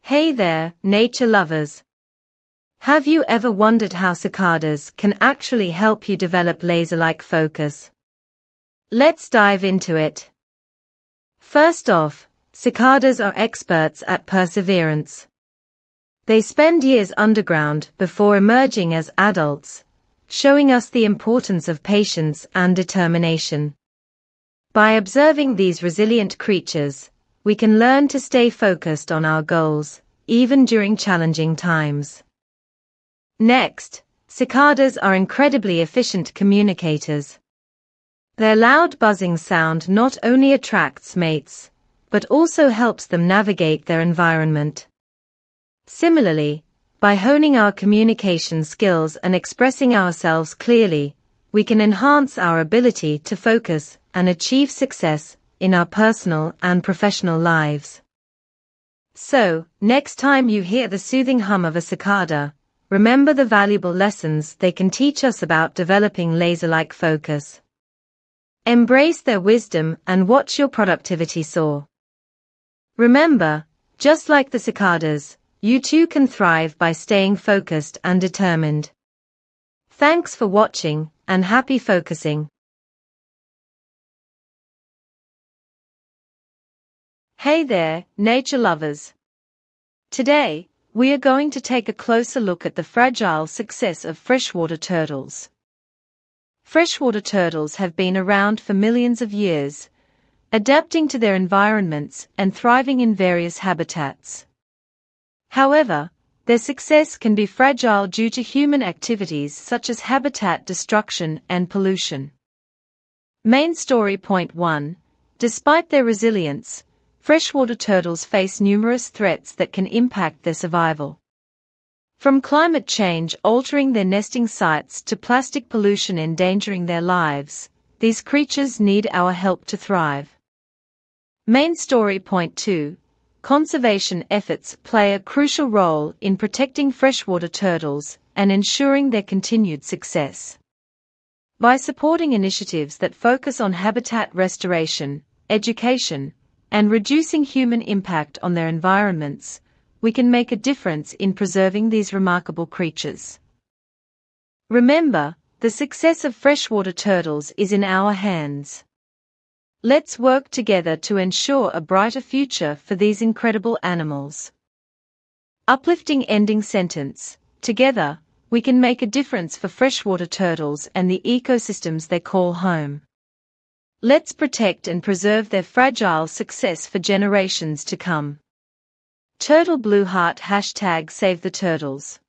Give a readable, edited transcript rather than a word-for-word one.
Hey there, nature lovers. Have you ever wondered how cicadas can actually help you develop laser-like focus? Let's dive into it. First off, cicadas are experts at perseverance. They spend years underground before emerging as adults, showing us the importance of patience and determination. By observing these resilient creatures, we can learn to stay focused on our goals, even during challenging times. Next, cicadas are incredibly efficient communicators. Their loud buzzing sound not only attracts mates, but also helps them navigate their environment. Similarly, by honing our communication skills and expressing ourselves clearly, we can enhance our ability to focus and achieve success in our personal and professional lives. So, next time you hear the soothing hum of a cicada, remember the valuable lessons they can teach us about developing laser-like focus. Embrace their wisdom and watch your productivity soar. Remember, just like the cicadas, you too can thrive by staying focused and determined. Thanks for watching, and happy focusing. Hey there, nature lovers. Today, we are going to take a closer look at the fragile success of freshwater turtles. Freshwater turtles have been around for millions of years, adapting to their environments and thriving in various habitats. However, their success can be fragile due to human activities such as habitat destruction and pollution. Main story point 1. Despite their resilience, freshwater turtles face numerous threats that can impact their survival. From climate change altering their nesting sites to plastic pollution endangering their lives, these creatures need our help to thrive. Main story point 2. Conservation efforts play a crucial role in protecting freshwater turtles and ensuring their continued success. By supporting initiatives that focus on habitat restoration, education, and reducing human impact on their environments, we can make a difference in preserving these remarkable creatures. Remember, the success of freshwater turtles is in our hands. Let's work together to ensure a brighter future for these incredible animals. Uplifting ending sentence. Together, we can make a difference for freshwater turtles and the ecosystems they call home. Let's protect and preserve their fragile success for generations to come. Turtle Blue Heart #SaveTheTurtles